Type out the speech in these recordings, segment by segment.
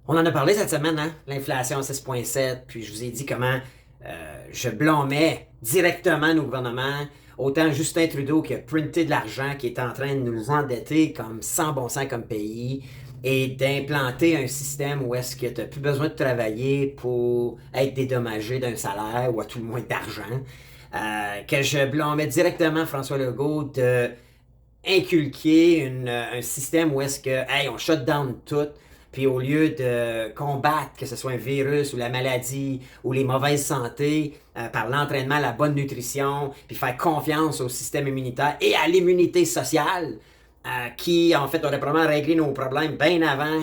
On en a parlé cette semaine, hein? L'inflation à 6,7, puis je vous ai dit comment je blâmais directement nos gouvernements, autant Justin Trudeau qui a printé de l'argent, qui est en train de nous endetter comme sans bon sens comme pays, et d'implanter un système où est-ce que tu n'as plus besoin de travailler pour être dédommagé d'un salaire, ou à tout le moins d'argent, que je blâmais directement François Legault de inculquer un système où est-ce que, hey, on shut down tout, puis au lieu de combattre, que ce soit un virus ou la maladie ou les mauvaises santé, par l'entraînement, la bonne nutrition, puis faire confiance au système immunitaire et à l'immunité sociale, qui en fait aurait probablement réglé nos problèmes bien avant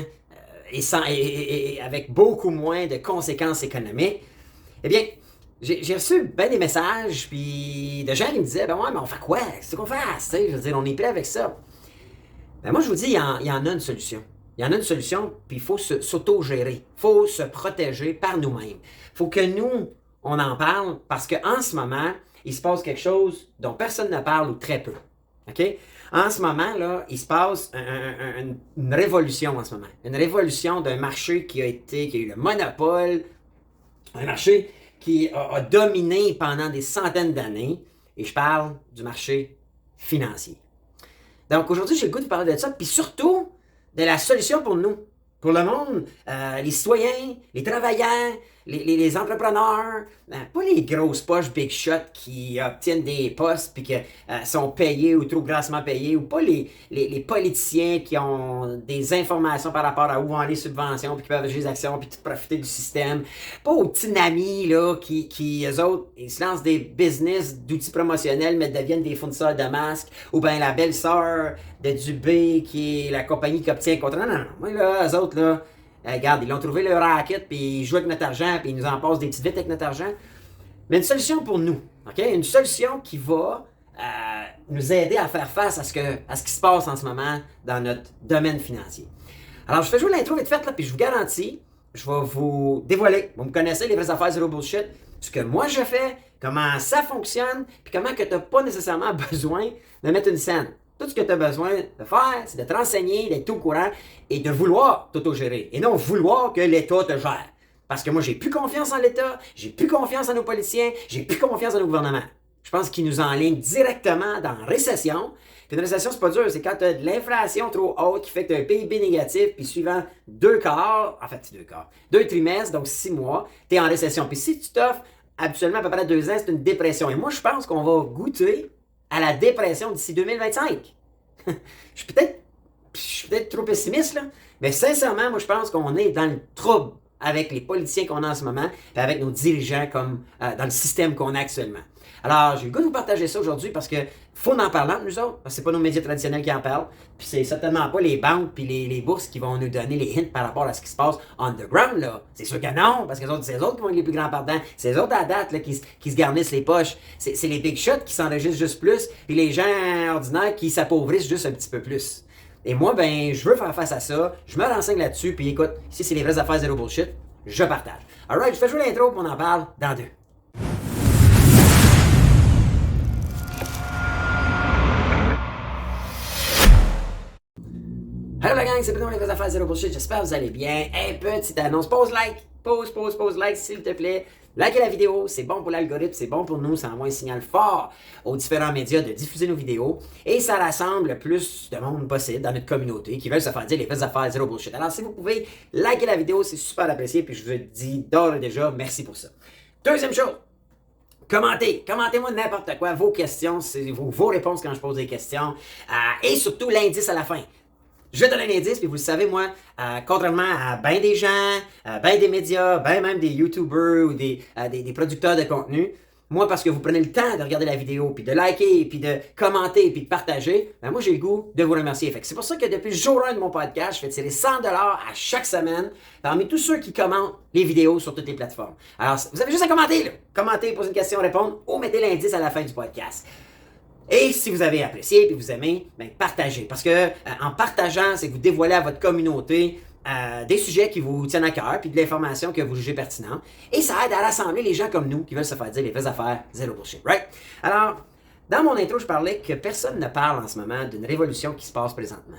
et avec beaucoup moins de conséquences économiques, eh bien, j'ai reçu bien des messages, puis de gens qui me disaient, ben ouais, mais on fait quoi? Qu'est-ce qu'on fait? Je veux dire, on est prêt avec ça. Ben moi, je vous dis, il y en a une solution. Il y en a une solution, puis il faut s'auto-gérer. Il faut se protéger par nous-mêmes. Il faut que nous, on en parle, parce qu'en ce moment, il se passe quelque chose dont personne ne parle ou très peu. OK? En ce moment, là, il se passe une révolution en ce moment. Une révolution d'un marché qui a eu le monopole, un marché qui a dominé pendant des centaines d'années, et je parle du marché financier. Donc aujourd'hui, j'ai le goût de parler de ça, puis surtout de la solution pour nous, pour le monde, les citoyens, les travailleurs, les entrepreneurs, pas les grosses poches big shot qui obtiennent des postes puis qui sont payés ou trop grassement payés, ou pas les politiciens qui ont des informations par rapport à où vont aller les subventions puis qui peuvent acheter des actions puis tout profiter du système, pas aux petits amis là qui eux autres, ils se lancent des business d'outils promotionnels mais deviennent des fournisseurs de masques, ou bien la belle-sœur de Dubé qui est la compagnie qui obtient un contrat. Non, moi là, eux autres là, regarde, ils ont trouvé leur racket, puis ils jouent avec notre argent, puis ils nous en passent des petites vites avec notre argent. Mais une solution pour nous, OK? Une solution qui va nous aider à faire face à ce qui se passe en ce moment dans notre domaine financier. Alors, je fais jouer l'intro vite fait, là, puis je vous garantis, je vais vous dévoiler. Vous me connaissez, les vraies affaires zéro bullshit, ce que moi je fais, comment ça fonctionne, puis comment que tu n'as pas nécessairement besoin de mettre une scène. Tout ce que tu as besoin de faire, c'est de te renseigner, d'être au courant et de vouloir t'autogérer. Et non vouloir que l'État te gère. Parce que moi, j'ai plus confiance en l'État, j'ai plus confiance en nos politiciens, j'ai plus confiance en nos gouvernements. Je pense qu'ils nous enlignent directement dans la récession. Puis une récession, c'est pas dur. C'est quand tu as de l'inflation trop haute qui fait que tu as un PIB négatif, puis suivant deux trimestres, donc 6 mois, tu es en récession. Puis si tu t'offres habituellement à peu près 2 ans, c'est une dépression. Et moi, je pense qu'on va goûter à la dépression d'ici 2025. je suis peut-être trop pessimiste, là, mais sincèrement, moi, je pense qu'on est dans le trouble avec les politiciens qu'on a en ce moment et avec nos dirigeants comme dans le système qu'on a actuellement. Alors, j'ai le goût de vous partager ça aujourd'hui parce que faut en parler entre nous autres, parce que c'est pas nos médias traditionnels qui en parlent, puis c'est certainement pas les banques puis les bourses qui vont nous donner les hints par rapport à ce qui se passe underground, là. C'est sûr que non, parce que c'est eux autres qui vont être les plus grands perdants, c'est eux autres à date là, qui se garnissent les poches, c'est les big shots qui s'enregistrent juste plus, puis les gens ordinaires qui s'appauvrissent juste un petit peu plus. Et moi, ben, je veux faire face à ça, je me renseigne là-dessus, puis écoute, ici c'est les vraies affaires zéro bullshit, je partage. Alright, je fais jouer l'intro, puis on en parle dans 2. Hello la gang, c'est Bruno, les vraies affaires zéro bullshit, j'espère que vous allez bien. Petite annonce, pose like s'il te plaît. Likez la vidéo, c'est bon pour l'algorithme, c'est bon pour nous, ça envoie un signal fort aux différents médias de diffuser nos vidéos et ça rassemble le plus de monde possible dans notre communauté qui veulent se faire dire les vraies affaires zéro bullshit. Alors si vous pouvez liker la vidéo, c'est super apprécié, puis je vous dis d'ores et déjà merci pour ça. Deuxième chose, commentez-moi n'importe quoi, vos questions, vos réponses quand je pose des questions, et surtout l'indice à la fin. Je vais donner un indice, puis vous le savez, moi, contrairement à bien des gens, bien des médias, bien même des YouTubers ou des producteurs de contenu, moi, parce que vous prenez le temps de regarder la vidéo, puis de liker, puis de commenter, puis de partager, ben moi, j'ai le goût de vous remercier. Fait que c'est pour ça que depuis le jour 1 de mon podcast, je fais tirer 100$ à chaque semaine parmi tous ceux qui commentent les vidéos sur toutes les plateformes. Alors, vous avez juste à commenter, là. Commenter, poser une question, répondre, ou mettez l'indice à la fin du podcast. Et si vous avez apprécié et vous aimez, ben partagez. Parce que en partageant, c'est que vous dévoilez à votre communauté des sujets qui vous tiennent à cœur puis de l'information que vous jugez pertinente. Et ça aide à rassembler les gens comme nous qui veulent se faire dire les vraies affaires, zéro bullshit, right? Alors, dans mon intro, je parlais que personne ne parle en ce moment d'une révolution qui se passe présentement.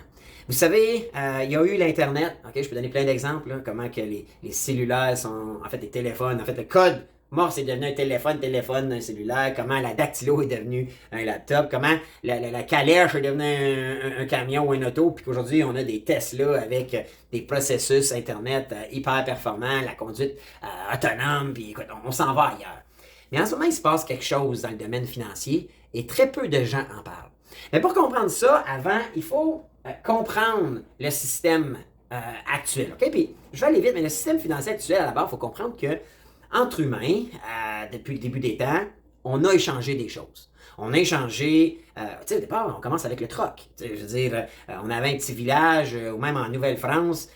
Vous savez, il y a eu l'Internet, ok, je peux donner plein d'exemples, là, comment que les cellulaires sont, en fait, des téléphones, en fait, le code Morse est devenu un téléphone, un cellulaire, comment la dactylo est devenue un laptop, comment la calèche est devenue un camion ou un auto, puis qu'aujourd'hui, on a des Tesla avec des processus Internet hyper performants, la conduite autonome, puis écoute, on s'en va ailleurs. Mais en ce moment, il se passe quelque chose dans le domaine financier et très peu de gens en parlent. Mais pour comprendre ça, avant, il faut comprendre le système actuel. OK? Puis, je vais aller vite, mais le système financier actuel, à la base, il faut comprendre que entre humains, depuis le début des temps, on a échangé des choses. On a échangé, tu sais, au départ, on commence avec le troc. Je veux dire, on avait un petit village, ou même en Nouvelle-France,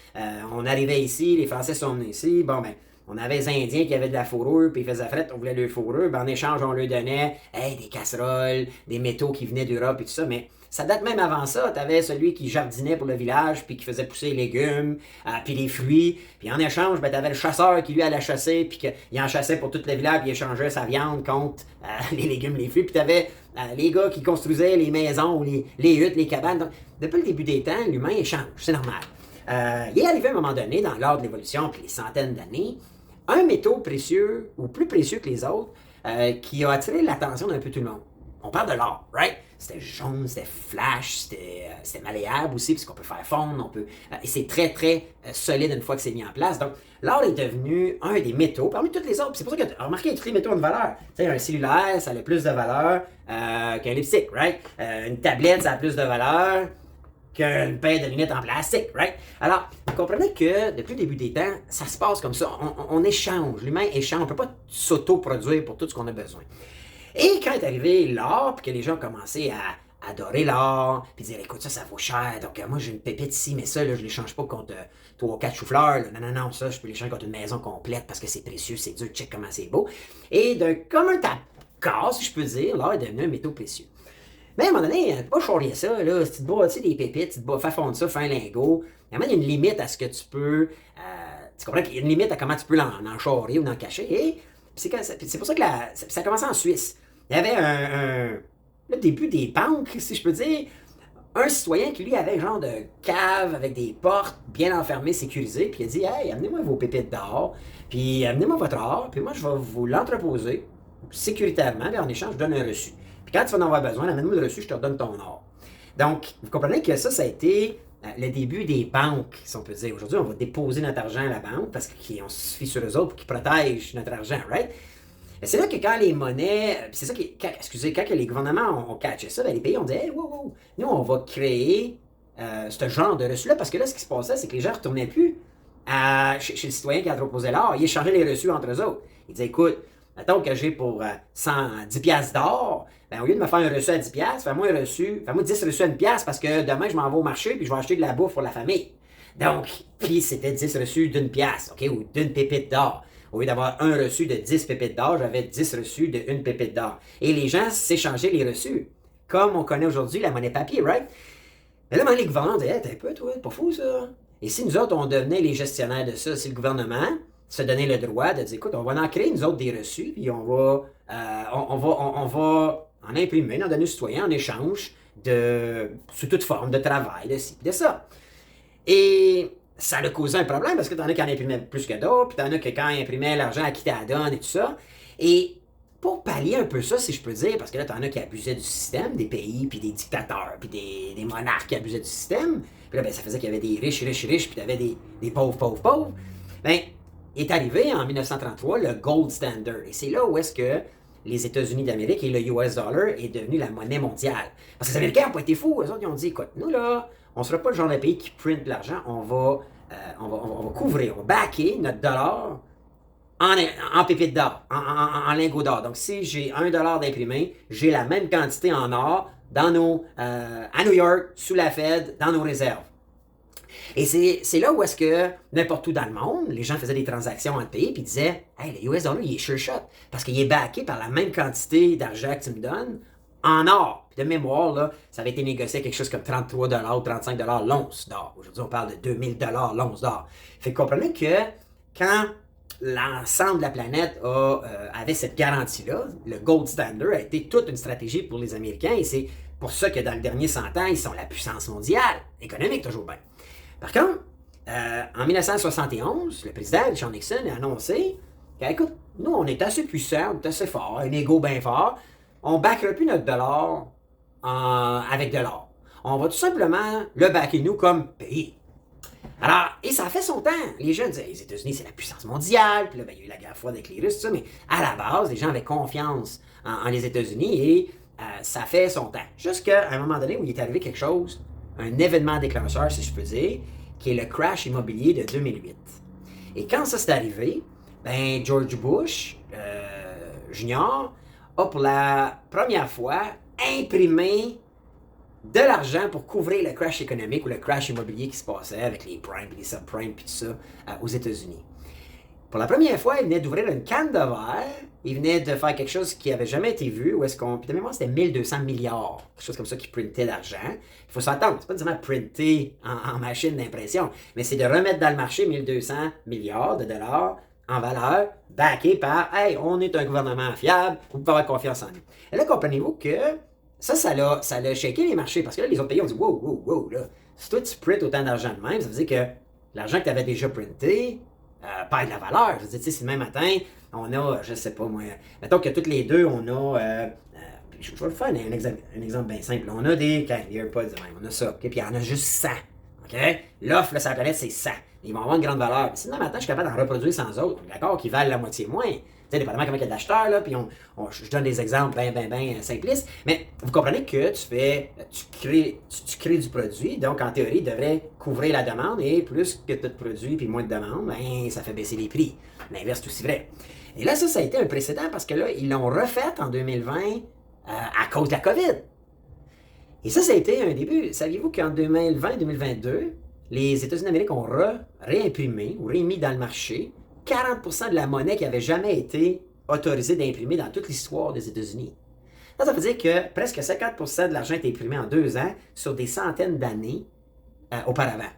on arrivait ici, les Français sont venus ici, bon, ben, on avait les Indiens qui avaient de la fourrure, puis ils faisaient fret, on voulait leur fourrure, ben en échange, on leur donnait des casseroles, des métaux qui venaient d'Europe et tout ça, mais ça date même avant ça. Tu avais celui qui jardinait pour le village, puis qui faisait pousser les légumes, puis les fruits, puis en échange, ben, tu avais le chasseur qui lui allait chasser, puis qu'il en chassait pour tout le village, puis il échangeait sa viande contre les légumes, les fruits, puis tu avais les gars qui construisaient les maisons, ou les huttes, les cabanes. Donc, depuis le début des temps, l'humain échange, c'est normal. Il est arrivé à un moment donné, dans l'ordre de l'évolution, puis les centaines d'années, un métaux précieux, ou plus précieux que les autres, qui a attiré l'attention d'un peu tout le monde. On parle de l'or, right? C'était jaune, c'était flash, c'était malléable aussi, puisqu'on peut faire fondre, et c'est très, très solide une fois que c'est mis en place. Donc, l'or est devenu un des métaux, parmi tous les autres. C'est pour ça que, remarquez, tous les métaux ont une valeur. Tu sais, un cellulaire, ça a plus de valeur qu'un lipstick, right? Une tablette, ça a plus de valeur qu'une paire de lunettes en plastique, right? Alors, vous comprenez que depuis le début des temps, ça se passe comme ça. On échange, l'humain échange. On ne peut pas s'auto-produire pour tout ce qu'on a besoin. Et quand est arrivé l'or, puis que les gens ont commencé à adorer l'or, puis dire, écoute, ça vaut cher, donc moi j'ai une pépite ici, mais ça, là, je ne l'échange pas contre 3 ou 4 choux-fleurs, non, ça, je peux l'échanger contre une maison complète parce que c'est précieux, c'est dur, check comment c'est beau. Et d'un commun accord, si je peux dire, l'or est devenu un métaux précieux. Mais à un moment donné, pas charrier ça, là, si tu te bats, tu sais, des pépites, tu te bats, faire fondre ça, faire un lingot, il y a une limite à ce que tu peux, tu comprends qu'il y a une limite à comment tu peux l'en charrier ou l'en cacher, et c'est pour ça que ça a commencé en Suisse. Il y avait le début des banques, si je peux dire, un citoyen qui, lui, avait un genre de cave avec des portes bien enfermées, sécurisées, puis il a dit « Hey, amenez-moi vos pépites d'or, puis amenez-moi votre or, puis moi, je vais vous l'entreposer sécuritairement, puis en échange, je donne un reçu. Puis quand tu vas en avoir besoin, amène-moi le reçu, je te redonne ton or. » Donc, vous comprenez que ça a été le début des banques, si on peut dire. Aujourd'hui, on va déposer notre argent à la banque parce qu'on se fie sur eux autres pour qu'ils protègent notre argent, right? C'est là que quand les monnaies, c'est ça quand les gouvernements ont catché ça, ben les pays ont dit hey, wow, nous on va créer ce genre de reçu-là, parce que là ce qui se passait, c'est que les gens ne retournaient plus chez le citoyen qui a proposé l'or, ils échangeaient les reçus entre eux autres. Ils disaient écoute, mettons que j'ai pour 10 piastres d'or, ben, au lieu de me faire un reçu à 10 piastres, fais-moi 10 reçus à 1 piastre parce que demain je m'en vais au marché puis je vais acheter de la bouffe pour la famille. Donc, puis c'était 10 reçus d'1 piastre, ok, ou d'une pépite d'or. Au lieu d'avoir un reçu de 10 pépites d'or, j'avais 10 reçus de 1 pépite d'or. Et les gens s'échangeaient les reçus. Comme on connaît aujourd'hui la monnaie papier, right? Mais là, les gouvernements disaient, hey, t'es un peu, toi, pas fou, ça. Et si nous autres, on devenait les gestionnaires de ça, si le gouvernement se donnait le droit de dire, écoute, on va en créer, nous autres, des reçus, puis on va en imprimer, en donner aux citoyens en échange sous toute forme de travail, de ci, de ça. Et ça a causé un problème parce que t'en as qui en imprimaient plus que d'autres, puis t'en as que quand ils imprimaient l'argent à qui t'as donne et tout ça. Et pour pallier un peu ça, si je peux dire, parce que là, t'en as qui abusaient du système, des pays, puis des dictateurs, puis des monarques qui abusaient du système. Puis là, ben, ça faisait qu'il y avait des riches, puis t'avais des pauvres. Ben, est arrivé en 1933 le gold standard. Et c'est là où est-ce que les États-Unis d'Amérique et le US dollar est devenu la monnaie mondiale. Parce que les Américains n'ont pas été fous. Eux autres, ils ont dit, écoute, nous là, on ne sera pas le genre de pays qui print de l'argent. On va couvrir, on va backer notre dollar en pépites d'or, en lingots d'or. Donc, si j'ai $1 d'imprimé, j'ai la même quantité en or à New York, sous la Fed, dans nos réserves. Et c'est là où est-ce que, n'importe où dans le monde, les gens faisaient des transactions entre pays, puis ils disaient « Hey, le US dollar, il est sure shot, parce qu'il est backé par la même quantité d'argent que tu me donnes en or. » Puis de mémoire, là, ça avait été négocié à quelque chose comme 33 ou 35 l'once d'or. Aujourd'hui, on parle de 2000 l'once d'or. Fait que comprenez que quand l'ensemble de la planète avait cette garantie-là, le gold standard a été toute une stratégie pour les Américains, et c'est pour ça que dans le dernier 100 ans, ils sont la puissance mondiale, économique toujours bien. Par contre, en 1971, le président Richard Nixon a annoncé que, écoute, nous, on est assez puissants, on est assez forts, un ego bien fort, on ne backera plus notre dollar avec de l'or. On va tout simplement le backer nous comme pays. Alors, et ça a fait son temps. Les gens disaient, les États-Unis, c'est la puissance mondiale, puis là, ben, il y a eu la guerre froide avec les Russes, tout ça, mais à la base, les gens avaient confiance en les États-Unis et ça fait son temps. Jusqu'à un moment donné où il est arrivé quelque chose, un événement déclencheur, si je peux dire, qui est le crash immobilier de 2008. Et quand ça s'est arrivé, ben, George Bush Jr. a pour la première fois imprimé de l'argent pour couvrir le crash économique ou le crash immobilier qui se passait avec les primes et les subprimes puis tout ça aux États-Unis. Pour la première fois, il venait d'ouvrir une canne de verre, il venait de faire quelque chose qui n'avait jamais été vu, où est-ce qu'on... Puis de mémoire, c'était 1200 milliards, quelque chose comme ça qui printait l'argent. Il faut s'attendre, c'est pas nécessairement printer en machine d'impression, mais c'est de remettre dans le marché 1200 milliards de dollars en valeur, backé par « Hey, on est un gouvernement fiable, vous pouvez avoir confiance en nous ». Et là, comprenez-vous que ça l'a shaké les marchés, parce que là, les autres pays ont dit « Wow, là, si toi tu printes autant d'argent de même, ça veut dire que l'argent que tu avais déjà printé perd de la valeur. » Je veux dire, tu sais, si demain matin, on a, je sais pas moi, mettons que toutes les deux, on a, je vais vous faire un exemple bien simple. On a des AirPods de même, on a ça, okay? Puis il y en a juste 100. Okay? L'offre sur la planète, c'est 100. Ils vont avoir une grande valeur. Mais si demain matin, je suis capable d'en reproduire 100 autres, d'accord, qui valent la moitié moins. Tu sais, dépendamment comment il y a d'acheteurs, là, puis je donne des exemples bien simplistes. Mais vous comprenez que tu crées du produit, donc en théorie, il devrait couvrir la demande, et plus que tu as de produits puis moins de demande, ben, ça fait baisser les prix. L'inverse est aussi vrai. Et là, ça a été un précédent parce que là, ils l'ont refait en 2020 à cause de la COVID. Et ça a été un début. Saviez-vous qu'en 2020-2022, les États-Unis d'Amérique ont réimprimé ou remis dans le marché 40% de la monnaie qui avait jamais été autorisée d'imprimer dans toute l'histoire des États-Unis. Ça veut dire que presque 50% de l'argent a été imprimé en 2 ans sur des centaines d'années auparavant.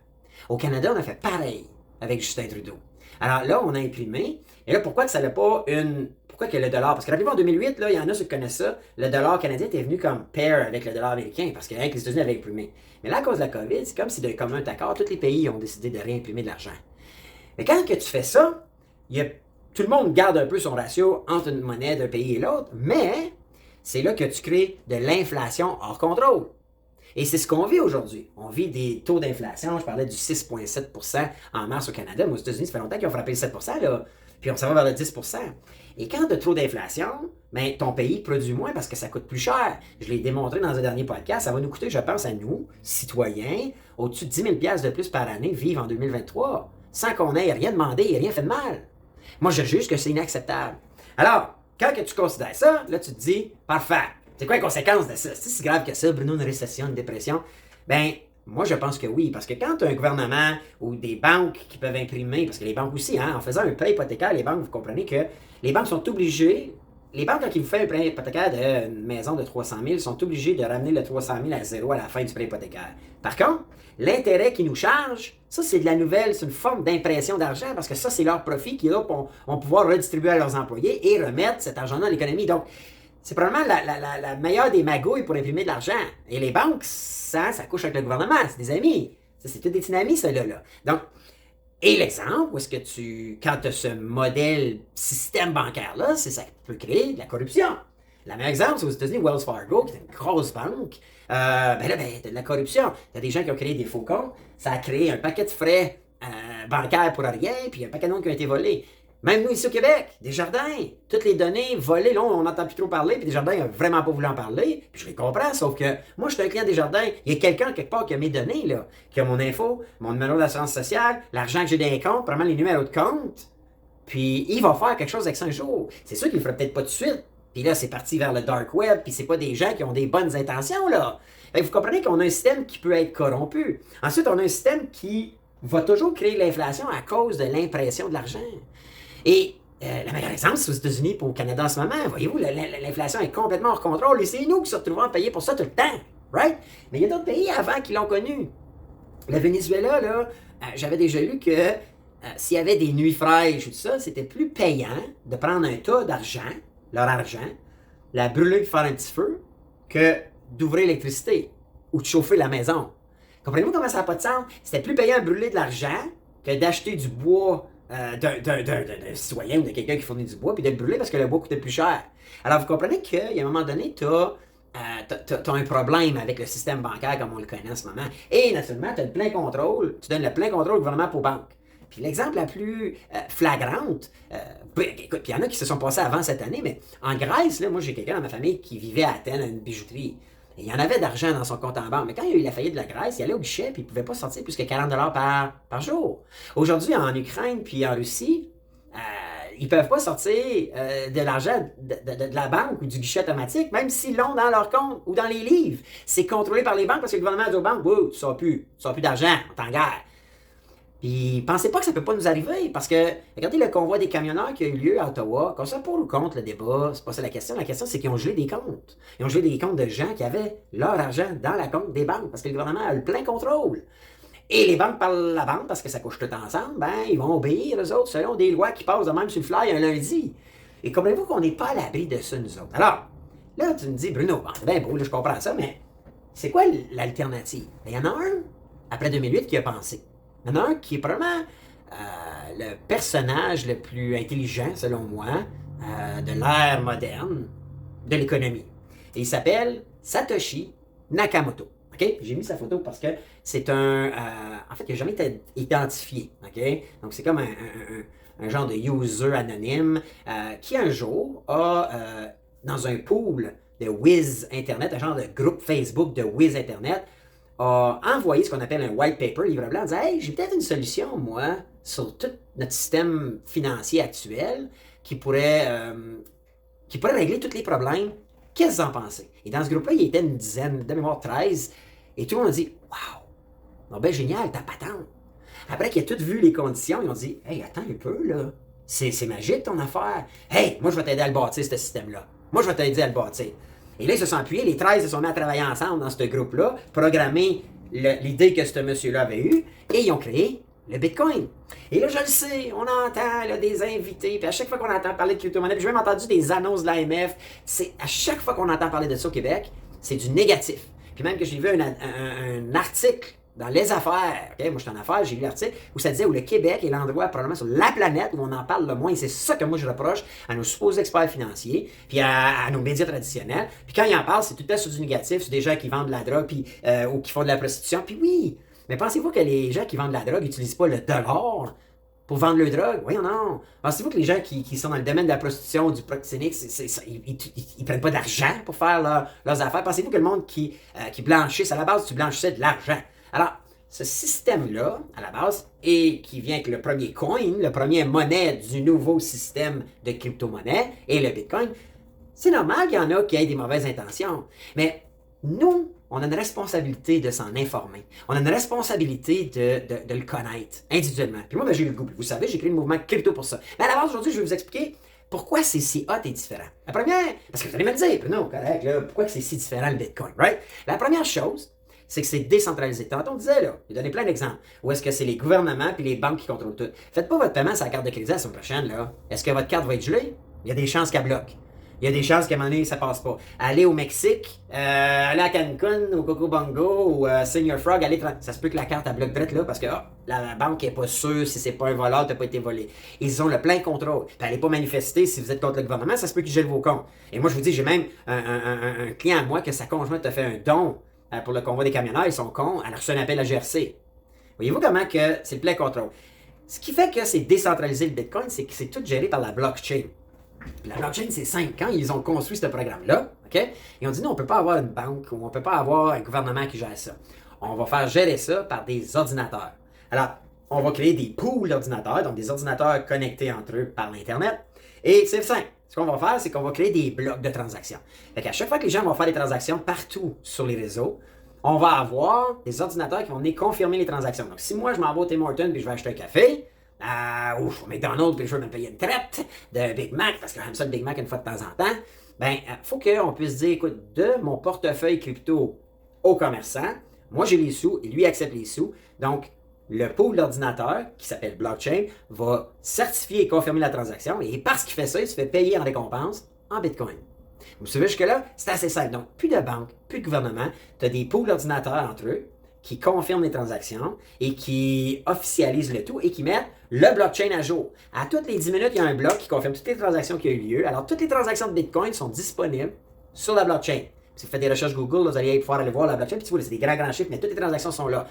Au Canada, on a fait pareil avec Justin Trudeau. Alors là, on a imprimé. Et là, pourquoi que ça n'a pas une... Pourquoi que le dollar? Parce que rappelez-vous, en 2008, là, il y en a ceux qui connaissent ça, le dollar canadien était venu comme pair avec le dollar américain, parce que les États-Unis avaient imprimé. Mais là, à cause de la COVID, c'est comme si d'un commun accord, tous les pays ont décidé de réimprimer de l'argent. Mais quand que tu fais ça, tout le monde garde un peu son ratio entre une monnaie d'un pays et l'autre, mais c'est là que tu crées de l'inflation hors contrôle. Et c'est ce qu'on vit aujourd'hui. On vit des taux d'inflation, je parlais du 6,7% en mars au Canada, mais aux États-Unis, ça fait longtemps qu'ils ont frappé le 7%, là, puis on s'en va vers le 10%. Et quand tu as trop d'inflation, ben, ton pays produit moins parce que ça coûte plus cher. Je l'ai démontré dans un dernier podcast, ça va nous coûter, je pense, à nous, citoyens, au-dessus de 10 000 $ de plus par année vivre en 2023, sans qu'on ait rien demandé et rien fait de mal. Moi, je juge que c'est inacceptable. Alors, quand que tu considères ça, là, tu te dis, parfait. C'est quoi les conséquences de ça? C'est si grave que ça, Bruno, une récession, une dépression? Ben, moi, je pense que oui, parce que quand tu as un gouvernement ou des banques qui peuvent imprimer, parce que les banques aussi, hein, en faisant un prêt hypothécaire, les banques, vous comprenez que les banques sont obligées, les banques, quand ils vous font un prêt hypothécaire d'une maison de 300 000, sont obligées de ramener le 300 000 à zéro à la fin du prêt hypothécaire. Par contre, l'intérêt qu'ils nous chargent, ça, c'est de la nouvelle, c'est une forme d'impression d'argent, parce que ça, c'est leur profit qu'ils vont pouvoir redistribuer à leurs employés et remettre cet argent dans l'économie. Donc, c'est probablement la meilleure des magouilles pour imprimer de l'argent. Et les banques, ça couche avec le gouvernement, c'est des amis. Ça, c'est tout des dynamis, ça, là. Donc, et l'exemple, où est-ce que quand tu as ce modèle système bancaire-là, ça peut créer de la corruption. Le meilleur exemple, c'est aux États-Unis, Wells Fargo, qui est une grosse banque. Ben là, t'as de la corruption. T'as des gens qui ont créé des faux comptes. Ça a créé un paquet de frais bancaires pour rien, puis un paquet de noms qui ont été volés. Même nous, ici au Québec, Desjardins, toutes les données volées, là, on n'entend plus trop parler, puis Desjardins n'a vraiment pas voulu en parler, puis je les comprends, sauf que moi, je suis un client Desjardins, il y a quelqu'un quelque part qui a mes données, là, qui a mon info, mon numéro d'assurance sociale, l'argent que j'ai dans les comptes, probablement les numéros de compte, puis il va faire quelque chose avec ça un jour. C'est sûr qu'il le ferait peut-être pas tout de suite, puis là, c'est parti vers le dark web, puis c'est pas des gens qui ont des bonnes intentions, là. Fait que vous comprenez qu'on a un système qui peut être corrompu. Ensuite, on a un système qui va toujours créer l'inflation à cause de l'impression de l'argent. Et le meilleur exemple, c'est aux États-Unis pour au Canada en ce moment. Voyez-vous, l'inflation est complètement hors contrôle et c'est nous qui se retrouvons à payer pour ça tout le temps. Right? Mais il y a d'autres pays avant qui l'ont connu. Le Venezuela, là, j'avais déjà lu que s'il y avait des nuits fraîches ou tout ça, c'était plus payant de prendre un tas d'argent, leur argent, la brûler et faire un petit feu, que d'ouvrir l'électricité ou de chauffer la maison. Comprenez-vous comment ça n'a pas de sens? C'était plus payant de brûler de l'argent que d'acheter du bois d'un citoyen ou de quelqu'un qui fournit du bois puis de le brûler parce que le bois coûtait plus cher. Alors vous comprenez qu'à un moment donné, tu as un problème avec le système bancaire comme on le connaît en ce moment. Et naturellement, tu as le plein contrôle, tu donnes le plein contrôle au gouvernement pour banques. Puis l'exemple la plus flagrante, écoute, puis il y en a qui se sont passés avant cette année, mais en Grèce, là, moi j'ai quelqu'un dans ma famille qui vivait à Athènes à une bijouterie. Et il y en avait d'argent dans son compte en banque. Mais quand il y a eu la faillite de la Grèce, il allait au guichet puis il ne pouvait pas sortir plus que 40 $ par jour. Aujourd'hui, en Ukraine puis en Russie, ils ne peuvent pas sortir de l'argent de la banque ou du guichet automatique, même s'ils l'ont dans leur compte ou dans les livres. C'est contrôlé par les banques parce que le gouvernement dit aux banques, tu ne sors plus d'argent, on t'en guerre. Puis pensez pas que ça peut pas nous arriver, parce que regardez le convoi des camionneurs qui a eu lieu à Ottawa, comme ça pour ou contre le débat, c'est pas ça la question. La question, c'est qu'ils ont gelé des comptes. Ils ont gelé des comptes de gens qui avaient leur argent dans la compte des banques, parce que le gouvernement a le plein contrôle. Et les banques par la banque, parce que ça couche tout ensemble, ben, ils vont obéir, eux autres, selon des lois qui passent de même sur le fly un lundi. Et comprenez-vous qu'on n'est pas à l'abri de ça, nous autres. Alors, là, tu me dis, Bruno, bon, c'est bien beau, là, je comprends ça, mais c'est quoi l'alternative? Ben, il y en a un, après 2008, qui a pensé. Il y en a un qui est probablement le personnage le plus intelligent, selon moi, de l'ère moderne de l'économie. Et il s'appelle Satoshi Nakamoto. Okay? J'ai mis sa photo parce que c'est un... en fait, il n'a jamais été identifié. Okay? Donc, c'est comme un genre de user anonyme qui, un jour, a, dans un pool de Wiz Internet, un genre de groupe Facebook de Wiz Internet, a envoyé ce qu'on appelle un white paper, livre blanc, en disant « Hey, j'ai peut-être une solution, moi, sur tout notre système financier actuel qui pourrait régler tous les problèmes. Qu'est-ce que vous en pensez? » Et dans ce groupe-là, il y était une dizaine, de mémoire 13, et tout le monde a dit « Wow! Bon, ben génial, ta patente! » Après qu'ils aient tous vu les conditions, ils ont dit « Hey, attends un peu, là. C'est magique, ton affaire. Hey, moi, je vais t'aider à le bâtir, ce système-là. Moi, je vais t'aider à le bâtir. » Et là, ils se sont appuyés, les 13 se sont mis à travailler ensemble dans ce groupe-là, programmer l'idée que ce monsieur-là avait eue, et ils ont créé le Bitcoin. Et là, je le sais, on entend là, des invités, puis à chaque fois qu'on entend parler de crypto-monnaie, puis j'ai même entendu des annonces de l'AMF, à chaque fois qu'on entend parler de ça au Québec, c'est du négatif. Puis même que j'ai vu un article dans Les Affaires, okay? Moi je suis en affaires, j'ai lu l'article, où ça disait où le Québec est l'endroit probablement sur la planète où on en parle le moins, et c'est ça que moi je reproche à nos supposés experts financiers, puis à nos médias traditionnels. Puis quand ils en parlent, c'est tout le temps sur du négatif, sur des gens qui vendent de la drogue, puis, ou qui font de la prostitution, puis oui, mais pensez-vous que les gens qui vendent de la drogue n'utilisent pas le dollar pour vendre leur drogue? Voyons non. Pensez-vous que les gens qui sont dans le domaine de la prostitution, du proxénétique, ils prennent pas d'argent pour faire leurs affaires? Pensez-vous que le monde qui blanchisse, à la base, tu blanchissais de l'argent? Alors, ce système-là, à la base, et qui vient avec le premier coin, le premier monnaie du nouveau système de crypto-monnaie, et le Bitcoin, c'est normal qu'il y en a qui aient des mauvaises intentions. Mais nous, on a une responsabilité de s'en informer. On a une responsabilité de le connaître individuellement. Puis moi, ben, j'ai eu le goût. Vous savez, j'ai créé le mouvement crypto pour ça. Mais à la base, aujourd'hui, je vais vous expliquer pourquoi c'est si hot et différent. La première, parce que vous allez me le dire, non, correct, là, pourquoi c'est si différent le Bitcoin, right? La première chose, c'est que c'est décentralisé. Tantôt, on disait, là, j'ai donné plein d'exemples, où est-ce que c'est les gouvernements puis les banques qui contrôlent tout. Faites pas votre paiement sur la carte de crédit la semaine prochaine, là. Est-ce que votre carte va être gelée? Il y a des chances qu'elle bloque. Il y a des chances qu'à un moment donné, ça passe pas. Aller au Mexique, aller à Cancun, au Coco Bongo, ou Senior Frog, ça se peut que la carte, elle bloque direct là, parce que la banque est pas sûre si c'est pas un voleur, t'as pas été volé. Ils ont le plein contrôle. Puis allez pas manifester si vous êtes contre le gouvernement, ça se peut qu'ils gèlent vos comptes. Et moi, je vous dis, j'ai même un client à moi que sa conjointe a fait un don pour le convoi des camionneurs, ils sont cons, elle a reçu un appel à GRC. Voyez-vous comment que c'est le plein contrôle? Ce qui fait que c'est décentralisé le Bitcoin, c'est que c'est tout géré par la blockchain. La blockchain, c'est simple. Quand ils ont construit ce programme-là, okay, ils ont dit non, on ne peut pas avoir une banque ou on ne peut pas avoir un gouvernement qui gère ça. On va faire gérer ça par des ordinateurs. Alors, on va créer des pools d'ordinateurs, donc des ordinateurs connectés entre eux par l'Internet. Et c'est simple. Ce qu'on va faire, c'est qu'on va créer des blocs de transactions. Fait qu'à chaque fois que les gens vont faire des transactions partout sur les réseaux, on va avoir des ordinateurs qui vont venir confirmer les transactions. Donc, si moi, je m'en vais au Tim Hortons et je vais acheter un café, ou au McDonald's, puis je veux me payer une traite de Big Mac, parce que j'aime ça le Big Mac une fois de temps en temps, ben, faut qu'on puisse dire, écoute, de mon portefeuille crypto au commerçant, moi j'ai les sous, et lui accepte les sous, donc le pool d'ordinateur, qui s'appelle blockchain, va certifier et confirmer la transaction, et parce qu'il fait ça, il se fait payer en récompense en Bitcoin. Vous suivez jusque-là? C'est assez simple. Donc, plus de banque, plus de gouvernement. Tu as des pools d'ordinateurs entre eux qui confirment les transactions et qui officialisent le tout et qui mettent le blockchain à jour. À toutes les 10 minutes, il y a un bloc qui confirme toutes les transactions qui ont eu lieu. Alors, toutes les transactions de Bitcoin sont disponibles sur la blockchain. Si vous faites des recherches Google, vous allez pouvoir aller voir la blockchain, puis tu vois, c'est des grands chiffres, mais toutes les transactions sont là.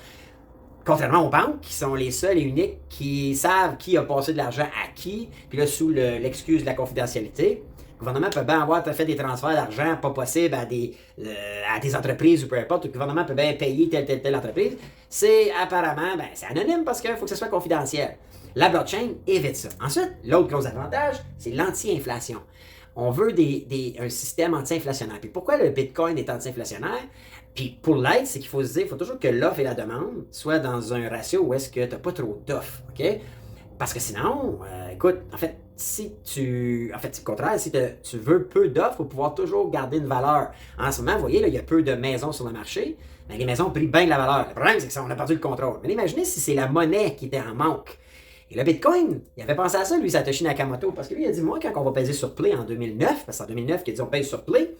Contrairement aux banques, qui sont les seules et uniques qui savent qui a passé de l'argent à qui, puis là, sous l'excuse de la confidentialité, le gouvernement peut bien avoir fait des transferts d'argent pas possibles à des entreprises ou peu importe. Le gouvernement peut bien payer telle entreprise. C'est apparemment, c'est anonyme parce qu'il faut que ce soit confidentiel. La blockchain évite ça. Ensuite, l'autre gros avantage, c'est l'anti-inflation. On veut un système anti-inflationnaire. Puis pourquoi le Bitcoin est anti-inflationnaire? Puis pour l'être, c'est qu'il faut se dire, il faut toujours que l'offre et la demande soient dans un ratio où est-ce que tu n'as pas trop d'offres. OK? Parce que sinon, écoute, en fait, c'est le contraire, si tu veux peu d'offres pour pouvoir toujours garder une valeur. En ce moment, vous voyez, là, il y a peu de maisons sur le marché, mais les maisons ont pris bien de la valeur. Le problème, c'est qu'on a perdu le contrôle. Mais imaginez si c'est la monnaie qui était en manque. Et le Bitcoin, il avait pensé à ça, lui, Satoshi Nakamoto, parce que lui, il a dit, moi, quand on va peser sur Play en 2009, parce que c'est en 2009 qu'il a dit, on pèse sur Play,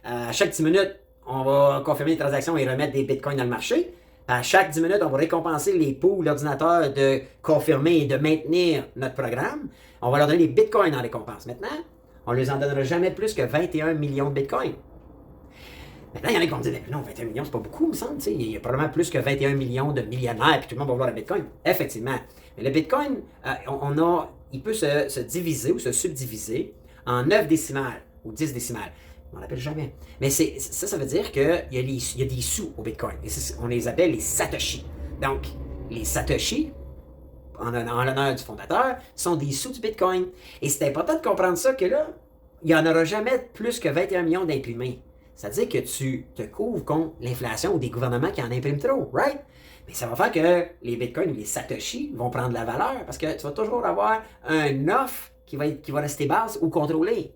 à chaque 10 minutes, on va confirmer les transactions et remettre des Bitcoins dans le marché. À chaque 10 minutes, on va récompenser les pools, l'ordinateur de confirmer et de maintenir notre programme. On va leur donner des bitcoins en récompense. Maintenant, on ne les en donnera jamais plus que 21 millions de bitcoins. Maintenant, il y en a qui vont dire, non, 21 millions, c'est pas beaucoup, il me semble. Il y a probablement plus que 21 millions de millionnaires, puis tout le monde va vouloir le bitcoin. Effectivement. Mais le bitcoin, il peut se diviser ou se subdiviser en 9 décimales ou 10 décimales. On l'appelle jamais. Mais ça veut dire qu'il y a des sous au Bitcoin. Et on les appelle les Satoshi. Donc, les Satoshi, en l'honneur du fondateur, sont des sous du Bitcoin. Et c'est important de comprendre ça, que là, il n'y en aura jamais plus que 21 millions d'imprimés. C'est-à-dire que tu te couvres contre l'inflation ou des gouvernements qui en impriment trop, right? Mais ça va faire que les Bitcoins ou les Satoshi vont prendre de la valeur parce que tu vas toujours avoir un offre qui va rester basse ou contrôlée.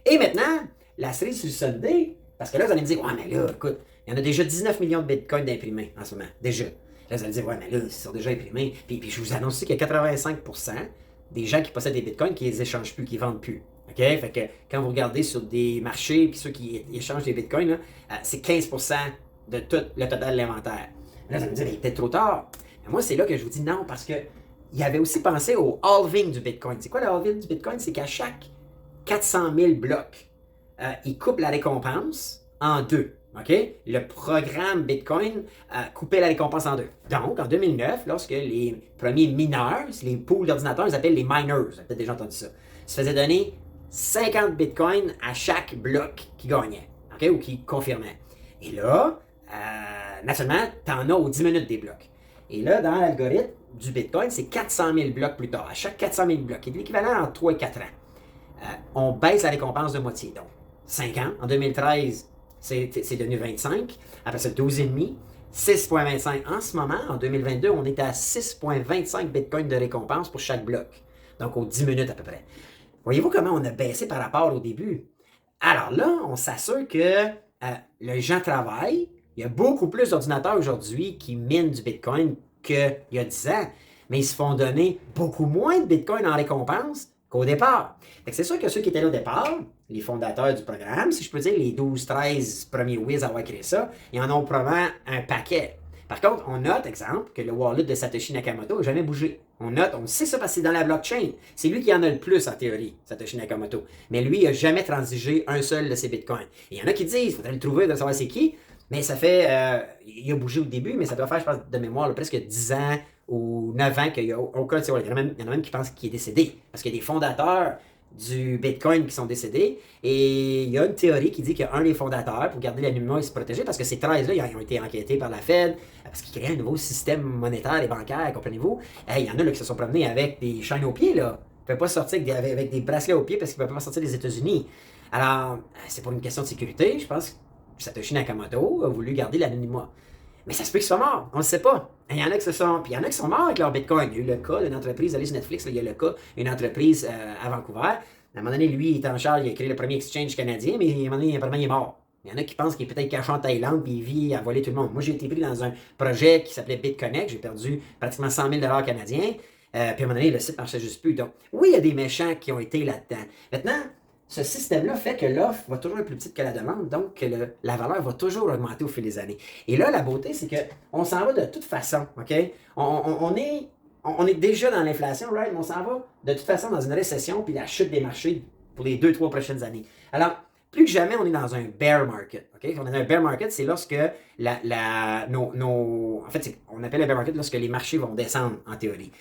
Et maintenant, la cerise sur le Sunday, parce que là, vous allez me dire, ouais, mais là, écoute, il y en a déjà 19 millions de bitcoins d'imprimés en ce moment. Déjà. Là, vous allez me dire, ouais, mais là, ils sont déjà imprimés. Puis je vous annonce aussi qu'il y a 85% des gens qui possèdent des bitcoins qui les échangent plus, qui les vendent plus. OK? Fait que quand vous regardez sur des marchés, puis ceux qui échangent des bitcoins, là, c'est 15% de tout le total de l'inventaire. Là, vous allez me dire, il est peut-être trop tard. Mais moi, c'est là que je vous dis non, parce que il avait aussi pensé au halving du bitcoin. C'est quoi le halving du bitcoin? C'est qu'à chaque 400 000 blocs, il coupe la récompense en deux. OK? Le programme Bitcoin coupait la récompense en deux. Donc, en 2009, lorsque les premiers mineurs, les pools d'ordinateurs, ils appellent les miners, vous avez peut-être déjà entendu ça, se faisaient donner 50 Bitcoins à chaque bloc qui gagnait, OK? Ou qui confirmait. Et là, naturellement, tu en as aux 10 minutes des blocs. Et là, dans l'algorithme du Bitcoin, c'est 400 000 blocs plus tard. À chaque 400 000 blocs, qui est l'équivalent en 3 et 4 ans, on baisse la récompense de moitié. Donc, 5 ans. En 2013, c'est devenu 25. Après ça, 12,5. 6,25. En ce moment, en 2022, on est à 6,25 bitcoins de récompense pour chaque bloc. Donc, aux 10 minutes à peu près. Voyez-vous comment on a baissé par rapport au début? Alors là, on s'assure que les gens travaillent. Il y a beaucoup plus d'ordinateurs aujourd'hui qui minent du bitcoin qu'il y a 10 ans. Mais ils se font donner beaucoup moins de bitcoin en récompense qu'au départ. C'est sûr que ceux qui étaient là au départ, les fondateurs du programme, si je peux dire, les 12-13 premiers whiz à avoir créé ça, ils en ont probablement un paquet. Par contre, on note, exemple, que le wallet de Satoshi Nakamoto n'a jamais bougé. On sait ça parce que c'est dans la blockchain. C'est lui qui en a le plus en théorie, Satoshi Nakamoto. Mais lui, il n'a jamais transigé un seul de ses bitcoins. Et il y en a qui disent, il faudrait le trouver, de savoir c'est qui. Mais ça fait, il a bougé au début, mais ça doit faire, je pense, de mémoire, là, presque 10 ans ou 9 ans qu'il n'y a aucun de ses wallets. Il y en a même qui pensent qu'il est décédé. Parce qu'il y a des fondateurs du Bitcoin qui sont décédés. Et il y a une théorie qui dit qu'il y a un des fondateurs, pour garder l'anonymat et se protéger, parce que ces 13-là, ils ont été enquêtés par la Fed, parce qu'ils créaient un nouveau système monétaire et bancaire, comprenez-vous. Il y en a là, qui se sont promenés avec des chaînes aux pieds, là. Ils ne peuvent pas sortir avec des bracelets aux pieds parce qu'ils ne peuvent pas sortir des États-Unis. Alors, c'est pour une question de sécurité, je pense. Satoshi Nakamoto a voulu garder l'anonymat. Mais ça se peut qu'ils soient morts, on ne le sait pas. Il y en a qui puis il y en a qui sont morts avec leur Bitcoin. Il y a eu le cas d'une entreprise, allez sur Netflix, là, il y a le cas d'une entreprise à Vancouver. À un moment donné, lui, il est en charge, il a créé le premier exchange canadien, mais à un moment donné, apparemment, il est mort. Il y en a qui pensent qu'il est peut-être caché en Thaïlande puis il vit à voler tout le monde. Moi, j'ai été pris dans un projet qui s'appelait BitConnect. J'ai perdu pratiquement 100 000 $ canadiens. Puis à un moment donné, le site ne marchait juste plus. Donc, oui, il y a des méchants qui ont été là-dedans. Maintenant, ce système-là fait que l'offre va toujours être plus petite que la demande, donc que la valeur va toujours augmenter au fil des années. Et là, la beauté, c'est qu'on s'en va de toute façon, OK? On est déjà dans l'inflation, right? Mais on s'en va de toute façon dans une récession puis la chute des marchés pour les 2-3 prochaines années. Alors, plus que jamais, on est dans un bear market. Okay? On est dans un bear market, c'est lorsque en fait, on appelle le bear market lorsque les marchés vont descendre, en théorie.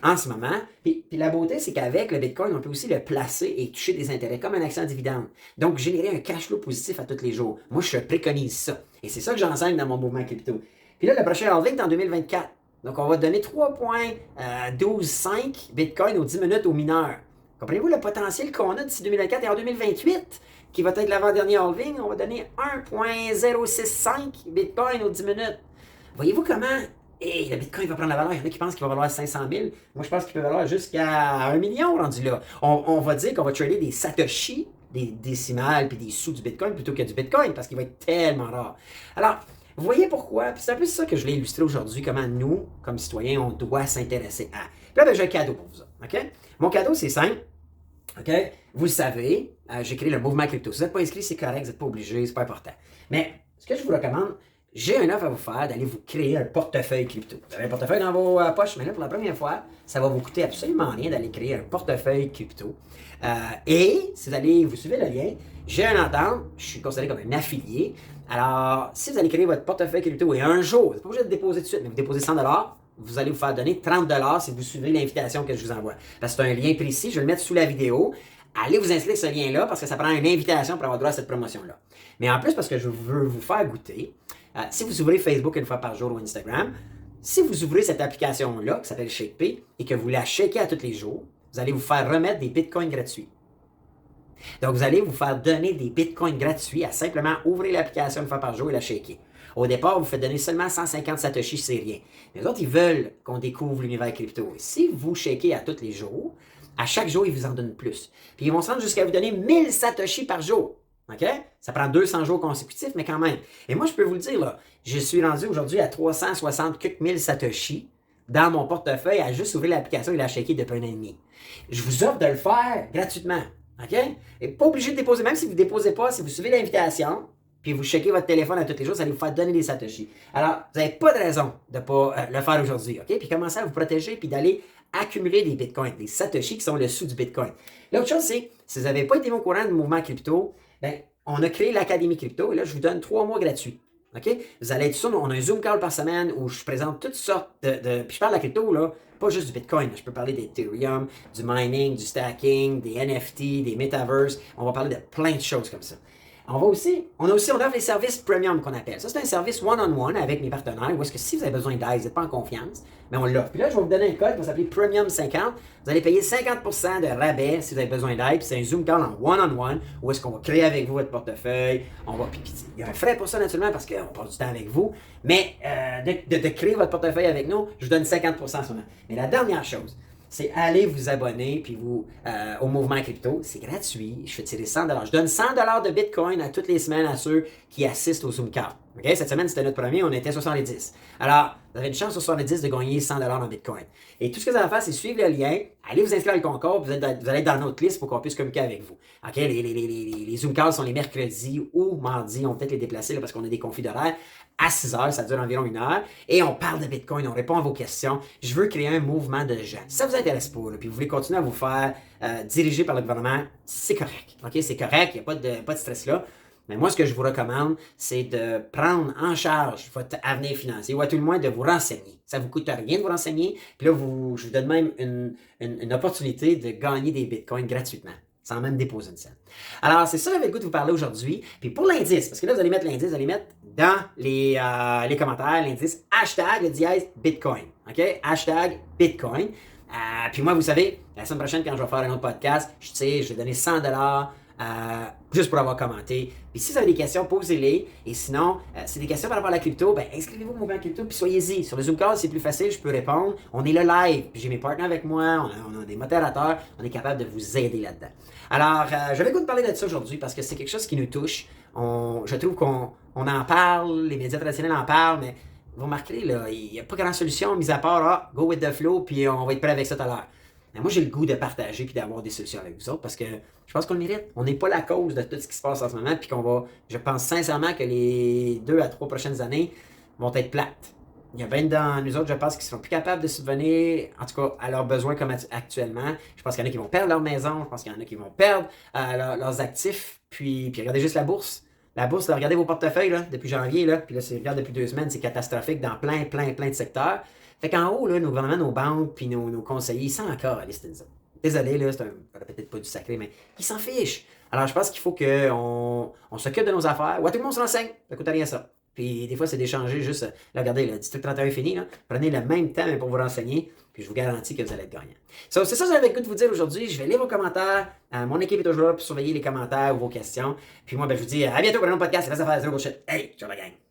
En ce moment, puis la beauté, c'est qu'avec le Bitcoin, on peut aussi le placer et toucher des intérêts comme un action dividende. Donc, générer un cash flow positif à tous les jours. Moi, je préconise ça. Et c'est ça que j'enseigne dans mon mouvement crypto. Puis là, le prochain halving est en 2024. Donc, on va donner 3,125 Bitcoin aux 10 minutes aux mineurs. Comprenez-vous le potentiel qu'on a d'ici 2024 et en 2028, qui va être l'avant-dernier halving, on va donner 1,065 Bitcoin aux 10 minutes. Voyez-vous comment le Bitcoin va prendre la valeur? Il y en a qui pensent qu'il va valoir 500 000. Moi, je pense qu'il peut valoir jusqu'à 1 million rendu là. On va dire qu'on va trader des Satoshi, des décimales puis des sous du Bitcoin plutôt que du Bitcoin parce qu'il va être tellement rare. Alors, vous voyez pourquoi? Puis c'est un peu ça que je l'ai illustré aujourd'hui, comment nous, comme citoyens, on doit s'intéresser à. Puis là, ben, j'ai un cadeau pour vous. OK? Mon cadeau, c'est simple. OK? Vous le savez, j'ai créé le mouvement crypto. Si vous n'êtes pas inscrit, c'est correct, vous n'êtes pas obligé, c'est pas important. Mais ce que je vous recommande, j'ai une offre à vous faire d'aller vous créer un portefeuille crypto. Vous avez un portefeuille dans vos poches, mais là, pour la première fois, ça va vous coûter absolument rien d'aller créer un portefeuille crypto. Et si vous allez, vous suivez le lien, j'ai un entente, je suis considéré comme un affilié. Alors, si vous allez créer votre portefeuille crypto et un jour, vous n'êtes pas obligé de déposer tout de suite, mais vous déposez 100 $, vous allez vous faire donner 30 $ si vous suivez l'invitation que je vous envoie. Parce que c'est un lien précis, je vais le mettre sous la vidéo. Allez vous inscrire ce lien-là parce que ça prend une invitation pour avoir droit à cette promotion-là. Mais en plus, parce que je veux vous faire goûter, si vous ouvrez Facebook une fois par jour ou Instagram, si vous ouvrez cette application-là qui s'appelle ShakePay et que vous la shakez à tous les jours, vous allez vous faire remettre des bitcoins gratuits. Donc, vous allez vous faire donner des bitcoins gratuits à simplement ouvrir l'application une fois par jour et la shaker. Au départ, vous faites donner seulement 150 Satoshi, c'est rien. Les autres, ils veulent qu'on découvre l'univers crypto. Et si vous shakez à tous les jours, à chaque jour, ils vous en donnent plus. Puis ils vont se rendre jusqu'à vous donner 1000 Satoshi par jour. OK? Ça prend 200 jours consécutifs, mais quand même. Et moi, je peux vous le dire, là, je suis rendu aujourd'hui à 360 000 Satoshi dans mon portefeuille à juste ouvrir l'application et la shaker depuis un an et demi. Je vous offre de le faire gratuitement. OK? Et pas obligé de déposer, même si vous ne déposez pas, si vous suivez l'invitation, puis vous checkez votre téléphone à tous les jours, ça va vous faire donner des Satoshi. Alors, vous n'avez pas de raison de ne pas le faire aujourd'hui. OK? Puis commencez à vous protéger, puis d'aller accumuler des bitcoins, des Satoshi qui sont le sous du bitcoin. L'autre chose, c'est, si vous n'avez pas été au courant du mouvement crypto, ben, on a créé l'Académie Crypto, et là, je vous donne 3 mois gratuits. OK? Vous allez être sûr, on a un Zoom call par semaine où je présente toutes sortes puis je parle de la crypto, là, pas juste du Bitcoin. Je peux parler d'Ethereum, du mining, du stacking, des NFT, des metaverse. On va parler de plein de choses comme ça. On offre les services premium qu'on appelle. Ça, c'est un service one-on-one avec mes partenaires où est-ce que si vous avez besoin d'aide, vous n'êtes pas en confiance, mais on l'offre. Puis là, je vais vous donner un code qui va s'appeler Premium50. Vous allez payer 50% de rabais si vous avez besoin d'aide. Puis c'est un Zoom call en one-on-one où est-ce qu'on va créer avec vous votre portefeuille. Il y a un frais pour ça, naturellement, parce qu'on passe du temps avec vous. Mais de créer votre portefeuille avec nous, je vous donne 50% seulement. Mais la dernière chose, c'est aller vous abonner puis au mouvement crypto. C'est gratuit. Je fais tirer 100 $. Je donne 100 $ de Bitcoin à toutes les semaines à ceux qui assistent au Zoom Call. Okay? Cette semaine, c'était notre premier, on était 70. Alors, vous avez une chance sur 70 de gagner 100 $ en Bitcoin. Et tout ce que vous avez à faire, c'est suivre le lien, allez vous inscrire à le concours, vous allez être dans notre liste pour qu'on puisse communiquer avec vous. Okay? Les Zoom Calls sont les mercredis ou mardis. On va peut-être les déplacer là, parce qu'on a des conflits d'horaire. À 6 heures, ça dure environ 1 heure, et on parle de Bitcoin, on répond à vos questions. Je veux créer un mouvement de gens. Si ça vous intéresse pas, là, puis vous voulez continuer à vous faire diriger par le gouvernement, c'est correct. Okay? C'est correct, il n'y a pas de stress là. Mais moi, ce que je vous recommande, c'est de prendre en charge votre avenir financier, ou à tout le moins de vous renseigner. Ça ne vous coûte rien de vous renseigner, puis là, je vous donne même une opportunité de gagner des Bitcoins gratuitement, sans même déposer une scène. Alors, c'est ça avec le goût de vous parler aujourd'hui. Puis pour l'indice, parce que là, vous allez mettre l'indice, vous allez mettre dans les commentaires l'indice #Bitcoin. OK? #Bitcoin. Puis moi, vous savez, la semaine prochaine, quand je vais faire un autre podcast, je vais donner 100 $ juste pour avoir commenté. Puis si vous avez des questions, posez-les. Et sinon, si c'est des questions par rapport à la crypto, ben inscrivez-vous au mouvement crypto puis soyez-y. Sur le Zoom Call, c'est plus facile, je peux répondre. On est le live, puis j'ai mes partenaires avec moi, on a des modérateurs, on est capable de vous aider là-dedans. Alors, j'avais le goût de parler de ça aujourd'hui parce que c'est quelque chose qui nous touche. Je trouve qu'on en parle, les médias traditionnels en parlent, mais vous remarquerez, là, il n'y a pas grande solution, mis à part, go with the flow, puis on va être prêt avec ça tout à l'heure. moi, j'ai le goût de partager puis d'avoir des solutions avec vous autres parce que je pense qu'on le mérite. On n'est pas la cause de tout ce qui se passe en ce moment, puis je pense sincèrement que les 2 à 3 prochaines années vont être plates. Il y a bien dans nous autres, je pense, qui ne seront plus capables de subvenir, en tout cas, à leurs besoins comme actuellement. Je pense qu'il y en a qui vont perdre leur maison, je pense qu'il y en a qui vont perdre leurs actifs, puis regardez juste la bourse. La bourse, là, regardez vos portefeuilles là, depuis janvier, là, puis là, regarde depuis 2 semaines, c'est catastrophique dans plein de secteurs. Fait qu'en haut, là, nos gouvernements, nos banques, puis nos conseillers, ils sont encore à l'estime. Désolé, là, peut-être pas du sacré, mais ils s'en fichent. Alors, je pense qu'il faut qu'on s'occupe de nos affaires. Ouais, tout le monde se renseigne, ça coûte rien ça. Puis des fois, c'est d'échanger juste, là, regardez, le district 31 est fini, là. Prenez le même temps pour vous renseigner, puis je vous garantis que vous allez être gagnant. So, c'est ça que j'avais le goût de vous dire aujourd'hui. Je vais lire vos commentaires. Mon équipe est toujours là pour surveiller les commentaires ou vos questions. Puis moi, je vous dis à bientôt pour un autre podcast. Reste à faire, zéro bullshit. Hey, ciao la gang!